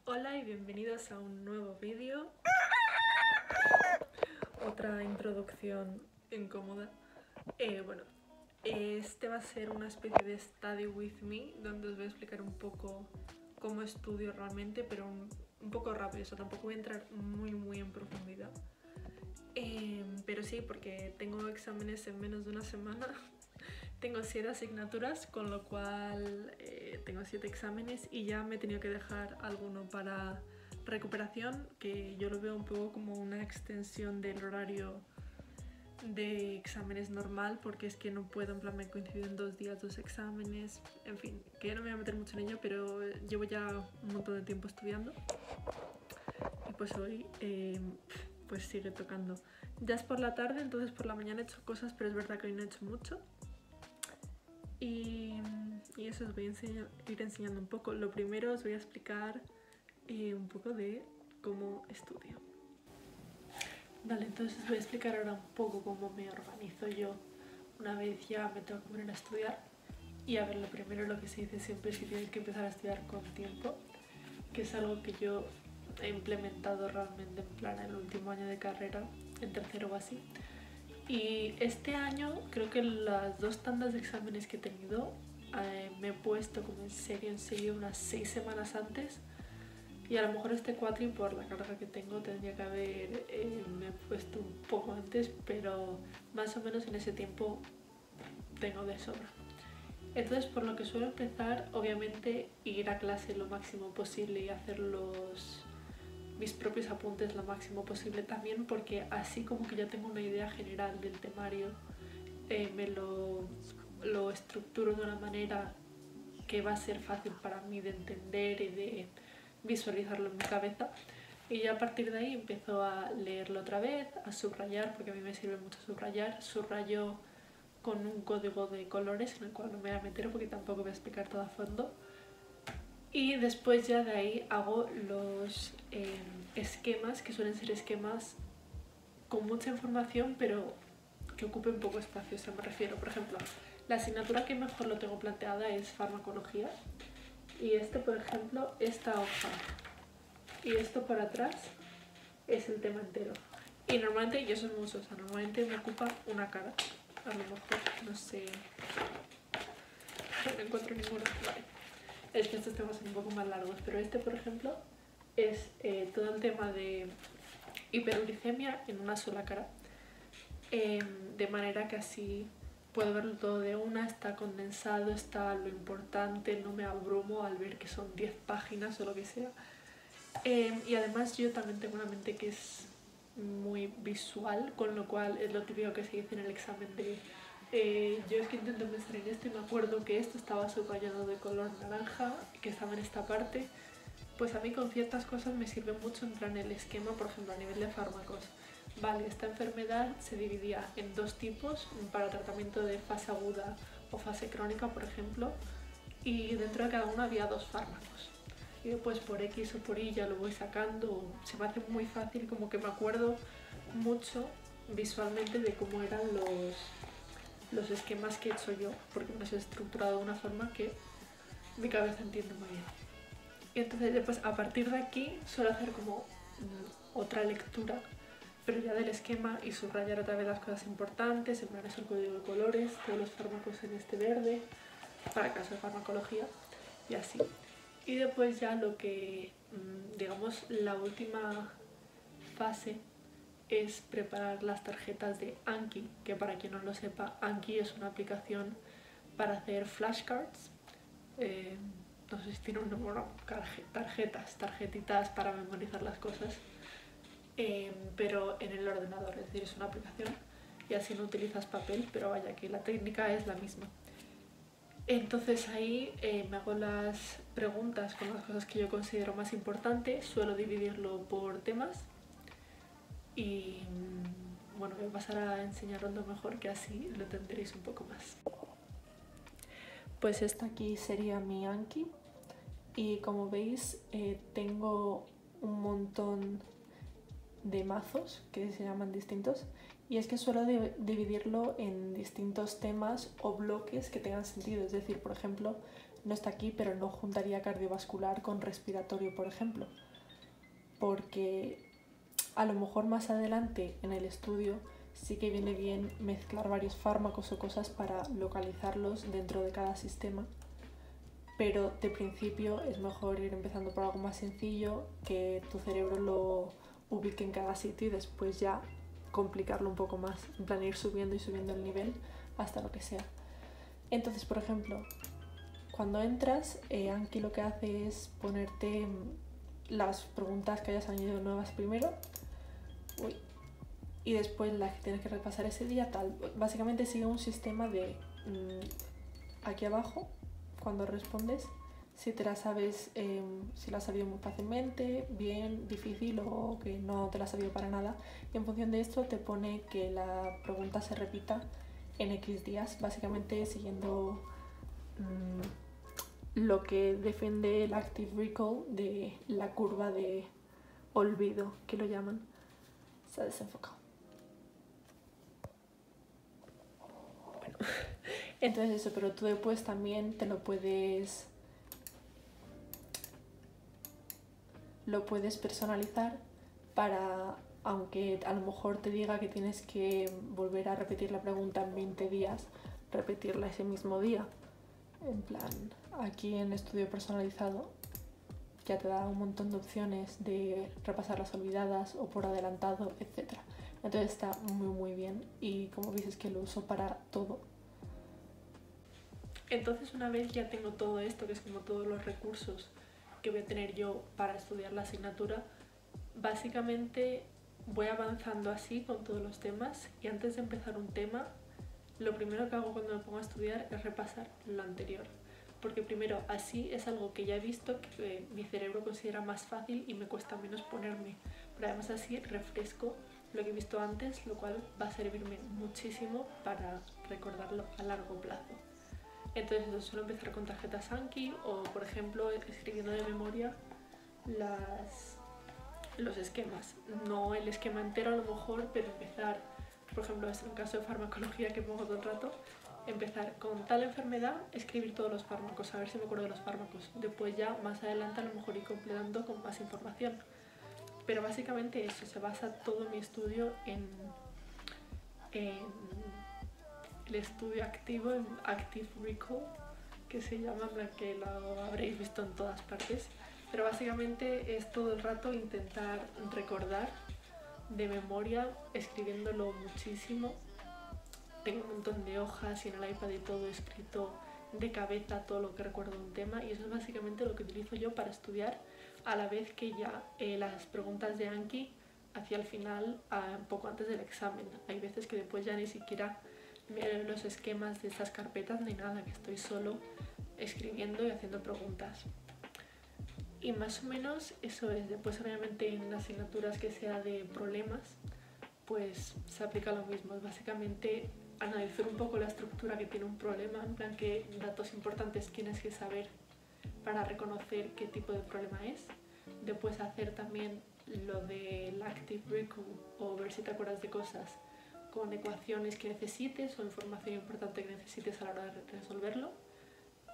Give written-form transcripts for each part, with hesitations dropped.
Hola y bienvenidos a un nuevo vídeo. Otra introducción incómoda. Este va a ser una especie de study with me, donde os voy a explicar un poco cómo estudio realmente, pero un poco rápido, o sea, tampoco voy a entrar muy en profundidad. Pero sí, porque tengo exámenes en menos de una semana. Tengo 7 asignaturas, con lo cual tengo 7 exámenes y ya me he tenido que dejar alguno para recuperación, que yo lo veo un poco como una extensión del horario de exámenes normal, porque es que no puedo, en plan me coinciden 2 días, 2 exámenes, en fin, que yo no me voy a meter mucho en ello, pero llevo ya un montón de tiempo estudiando y pues hoy pues sigue tocando. Ya es por la tarde, entonces por la mañana he hecho cosas, pero es verdad que hoy no he hecho mucho. Y eso os voy a ir enseñando un poco. Lo primero os voy a explicar un poco de cómo estudio. Vale, entonces os voy a explicar ahora un poco cómo me organizo yo una vez ya me tengo que poner a estudiar. Y a ver, lo primero, lo que se dice siempre es que tienes que empezar a estudiar con tiempo, que es algo que yo he implementado realmente en plan en el último año de carrera, en tercero o así. Y este año creo que las 2 tandas de exámenes que he tenido me he puesto como en serio unas 6 semanas antes, y a lo mejor este cuatri por la carga que tengo tendría que haber me he puesto un poco antes, pero más o menos en ese tiempo tengo de sobra. Entonces, por lo que suelo empezar, obviamente ir a clase lo máximo posible y hacer mis propios apuntes lo máximo posible también, porque así como que ya tengo una idea general del temario, me lo estructuro de una manera que va a ser fácil para mí de entender y de visualizarlo en mi cabeza. Y ya a partir de ahí empiezo a leerlo otra vez, a subrayar, porque a mí me sirve mucho subrayar. Subrayo con un código de colores en el cual no me voy a meter porque tampoco voy a explicar todo a fondo. Y después ya de ahí hago los esquemas, que suelen ser esquemas con mucha información, pero que ocupen poco espacio. O sea, me refiero, por ejemplo, la asignatura que mejor lo tengo planteada es farmacología. Y por ejemplo, esta hoja y esto por atrás es el tema entero. Y normalmente, yo soy mucho, o sea, normalmente me ocupa una cara. A lo mejor, no sé, no encuentro ninguno. Vale. Es que estos temas son un poco más largos, pero por ejemplo, es todo el tema de hiperuricemia en una sola cara, de manera que así puedo verlo todo de una, está condensado, está lo importante, no me abrumo al ver que son 10 páginas o lo que sea. Y además yo también tengo una mente que es muy visual, con lo cual es lo típico que se dice en el examen de yo es que intento pensar en esto y me acuerdo que esto estaba subrayado de color naranja, que estaba en esta parte. Pues a mí con ciertas cosas me sirve mucho entrar en el esquema, por ejemplo a nivel de fármacos. Vale, esta enfermedad se dividía en 2 tipos, para tratamiento de fase aguda o fase crónica, por ejemplo, y dentro de cada uno había 2 fármacos. Y después por X o por Y ya lo voy sacando, se me hace muy fácil, como que me acuerdo mucho visualmente de cómo eran los esquemas que he hecho yo, porque me los he estructurado de una forma que mi cabeza entiende muy bien. Y entonces después a partir de aquí suelo hacer como otra lectura, pero ya del esquema, y subrayar otra vez las cosas importantes, en plan es el código de colores, todos los fármacos en este verde, para el caso de farmacología, y así. Y después ya lo que, digamos, la última fase es preparar las tarjetas de Anki, que para quien no lo sepa, Anki es una aplicación para hacer flashcards. No sé si tiene un nombre, no, tarjetitas para memorizar las cosas, pero en el ordenador, es decir, es una aplicación y así no utilizas papel, pero vaya que la técnica es la misma. Entonces ahí me hago las preguntas con las cosas que yo considero más importantes, suelo dividirlo por temas y bueno, voy a pasar a enseñaroslo mejor, que así lo entenderéis un poco más. Pues esta aquí sería mi Anki y como veis tengo un montón de mazos que se llaman distintos, y es que suelo dividirlo en distintos temas o bloques que tengan sentido. Es decir, por ejemplo, no está aquí, pero no juntaría cardiovascular con respiratorio, por ejemplo, porque a lo mejor más adelante en el estudio sí que viene bien mezclar varios fármacos o cosas para localizarlos dentro de cada sistema, pero de principio es mejor ir empezando por algo más sencillo, que tu cerebro lo ubique en cada sitio y después ya complicarlo un poco más, en plan ir subiendo y subiendo el nivel hasta lo que sea. Entonces, por ejemplo, cuando entras, Anki lo que hace es ponerte las preguntas que hayas añadido nuevas primero, y después las que tienes que repasar ese día, tal. Básicamente sigue un sistema de aquí abajo, cuando respondes, si te la sabes, si la has sabido muy fácilmente, bien, difícil o que no te la has sabido para nada. Y en función de esto te pone que la pregunta se repita en X días, básicamente siguiendo lo que defiende el Active Recall de la curva de olvido, que lo llaman. Se ha desenfocado. Bueno, entonces eso, pero tú después también te lo puedes personalizar para, aunque a lo mejor te diga que tienes que volver a repetir la pregunta en 20 días, repetirla ese mismo día. En plan, aquí en estudio personalizado ya te da un montón de opciones de repasar las olvidadas o por adelantado, etc. Entonces está muy bien y como veis es que lo uso para todo. Entonces una vez ya tengo todo esto, que es como todos los recursos que voy a tener yo para estudiar la asignatura, básicamente voy avanzando así con todos los temas y antes de empezar un tema, lo primero que hago cuando me pongo a estudiar es repasar lo anterior. Porque primero, así es algo que ya he visto, que mi cerebro considera más fácil y me cuesta menos ponerme. Pero además así refresco lo que he visto antes, lo cual va a servirme muchísimo para recordarlo a largo plazo. Entonces suelo empezar con tarjetas Anki o, por ejemplo, escribiendo de memoria los esquemas. No el esquema entero a lo mejor, pero empezar, por ejemplo, en un caso de farmacología que pongo todo el rato, empezar con tal enfermedad, escribir todos los fármacos, a ver si me acuerdo de los fármacos. Después ya, más adelante, a lo mejor ir completando con más información. Pero básicamente eso, se basa todo mi estudio en el estudio activo, en Active Recall, que se llama, que lo habréis visto en todas partes. Pero básicamente es todo el rato intentar recordar de memoria, escribiéndolo muchísimo. Tengo un montón de hojas y en el iPad y todo escrito de cabeza todo lo que recuerdo de un tema, y eso es básicamente lo que utilizo yo para estudiar, a la vez que ya las preguntas de Anki hacia el final, un poco antes del examen. Hay veces que después ya ni siquiera miro los esquemas de estas carpetas ni nada, que estoy solo escribiendo y haciendo preguntas. Y más o menos eso es. Después obviamente en asignaturas que sea de problemas, pues se aplica lo mismo. Es básicamente analizar un poco la estructura que tiene un problema, en plan qué datos importantes tienes que saber para reconocer qué tipo de problema es. Después hacer también lo del Active Recall o ver si te acuerdas de cosas con ecuaciones que necesites o información importante que necesites a la hora de resolverlo,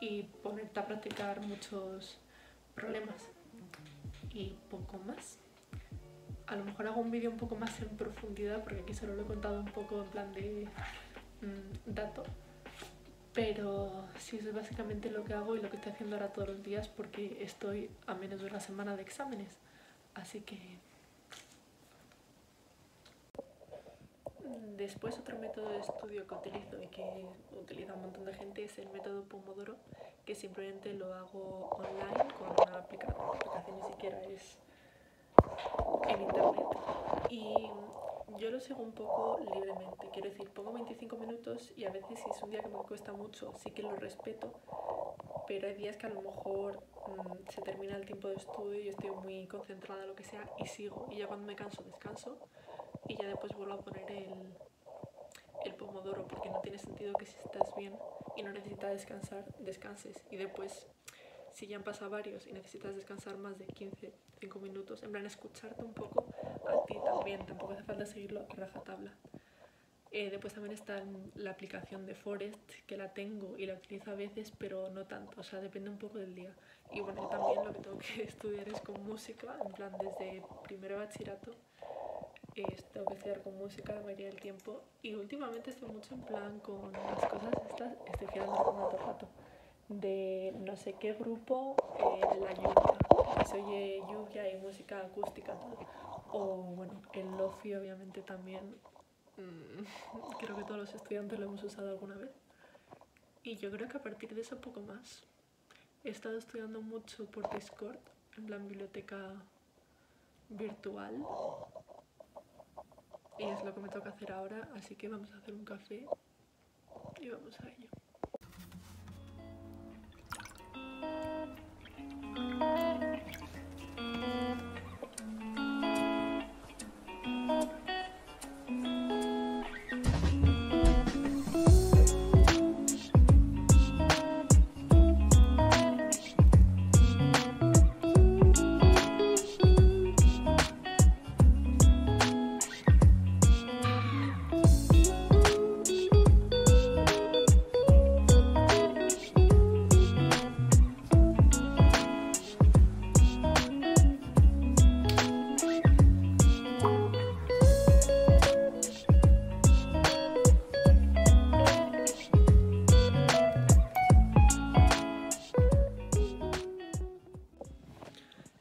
y ponerte a practicar muchos problemas y poco más. A lo mejor hago un vídeo un poco más en profundidad porque aquí solo lo he contado un poco en plan de dato, pero sí, eso es básicamente lo que hago y lo que estoy haciendo ahora todos los días porque estoy a menos de una semana de exámenes, así que... Después otro método de estudio que utilizo y que utiliza un montón de gente es el método Pomodoro, que simplemente lo hago online con una aplicación, ni siquiera es en internet, y yo lo sigo un poco libremente. Quiero decir, pongo 25 minutos y a veces si es un día que me cuesta mucho sí que lo respeto, pero hay días que a lo mejor se termina el tiempo de estudio y yo estoy muy concentrada en lo que sea y sigo, y ya cuando me canso descanso y ya después vuelvo a poner el pomodoro, porque no tiene sentido que si estás bien y no necesitas descansar, descanses y después, si ya han pasado varios y necesitas descansar más de 5 minutos, en plan escucharte un poco a ti también, tampoco hace falta seguirlo a rajatabla. Después también está la aplicación de Forest, que la tengo y la utilizo a veces, pero no tanto, o sea, depende un poco del día. Y bueno, yo también lo que tengo que estudiar es con música, en plan desde primero de bachillerato tengo que estudiar con música la mayoría del tiempo. Y últimamente estoy mucho en plan con las cosas estas, estoy girando como todo el rato, de no sé qué grupo, de la lluvia, que se oye lluvia y música acústica tal. O bueno, el lofi obviamente también. Creo que todos los estudiantes lo hemos usado alguna vez. Y yo creo que a partir de eso poco más. He estado estudiando mucho por Discord, en plan biblioteca virtual. Y es lo que me toca hacer ahora, así que vamos a hacer un café y vamos a ello.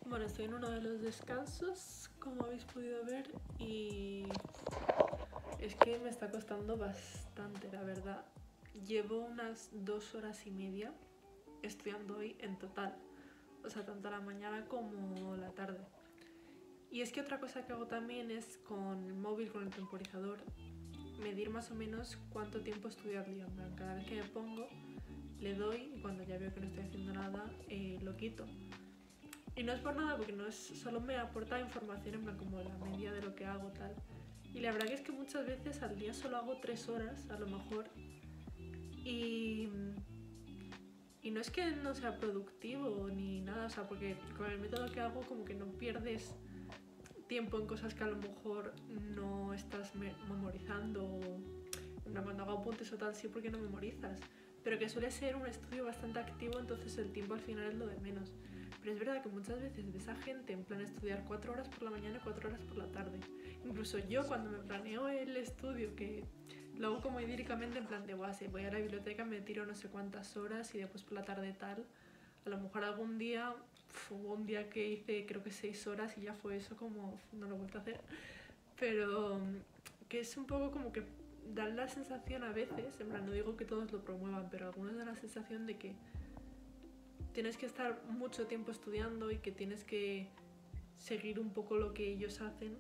Bueno, estoy en uno de los descansos, como habéis podido ver, y es que me está costando bastante, la verdad. Llevo unas 2 horas y media estudiando hoy en total, o sea, tanto la mañana como la tarde. Y es que otra cosa que hago también es con el móvil, con el temporizador, medir más o menos cuánto tiempo estudio al día. Cada vez que me pongo, le doy y cuando ya veo que no estoy haciendo nada, lo quito. Y no es por nada, porque no es, solo me aporta información en plan como la media de lo que hago tal. Y la verdad que es que muchas veces al día solo hago 3 horas, a lo mejor. Y no es que no sea productivo ni nada, o sea, porque con el método que hago como que no pierdes tiempo en cosas que a lo mejor no estás memorizando. Cuando hago apuntes o tal sí, porque no memorizas. Pero que suele ser un estudio bastante activo, entonces el tiempo al final es lo de menos. Pero es verdad que muchas veces ves a gente en plan estudiar 4 horas por la mañana y 4 horas por la tarde. Incluso yo cuando me planeo el estudio, que lo hago como idílicamente en plan de base, voy a la biblioteca, me tiro no sé cuántas horas y después por la tarde tal. A lo mejor algún día, hubo un día que hice creo que 6 horas y ya fue eso, como no lo he vuelto a hacer. Pero que es un poco como que dan la sensación a veces, en plan no digo que todos lo promuevan, pero algunos dan la sensación de que tienes que estar mucho tiempo estudiando y que tienes que seguir un poco lo que ellos hacen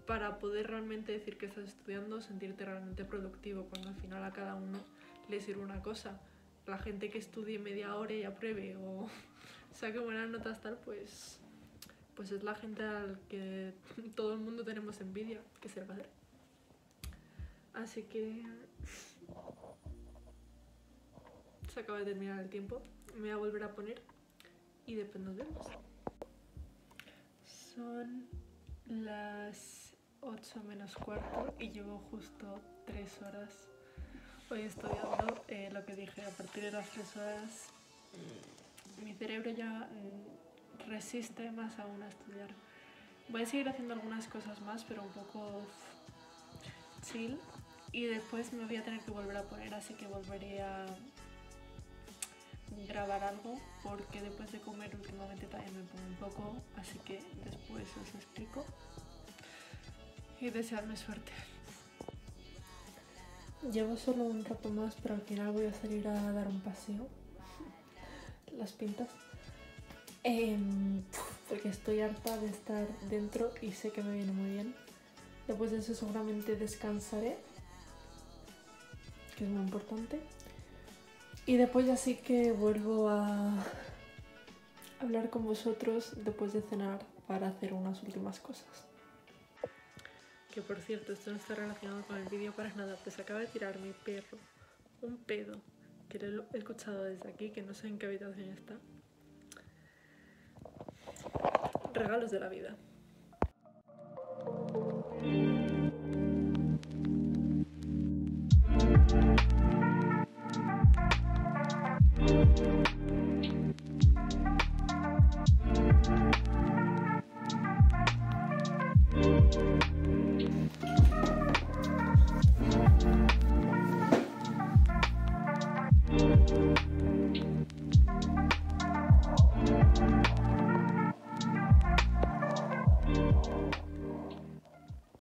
para poder realmente decir que estás estudiando, sentirte realmente productivo, cuando al final a cada uno le sirve una cosa. La gente que estudie media hora y apruebe o saque buenas notas tal, pues es la gente al que todo el mundo tenemos envidia, que se le va a hacer. Así que se acaba de terminar el tiempo, me voy a volver a poner y después nos vemos. Son las 8 menos cuarto y llevo justo 3 horas hoy estudiando. Lo que dije, a partir de las 3 horas mi cerebro ya resiste más aún a estudiar. Voy a seguir haciendo algunas cosas más, pero un poco chill, y después me voy a tener que volver a poner, así que volveré a grabar algo, porque después de comer últimamente también me pongo un poco, así que después os explico y desearme suerte. Llevo solo un rato más, pero al final voy a salir a dar un paseo. Las pintas. Porque estoy harta de estar dentro y sé que me viene muy bien. Después de eso seguramente descansaré, que es muy importante. Y después ya sí que vuelvo a hablar con vosotros después de cenar para hacer unas últimas cosas. Que por cierto, esto no está relacionado con el vídeo para nada, pues acaba de tirar mi perro un pedo, que lo he escuchado desde aquí, que no sé en qué habitación está. Regalos de la vida.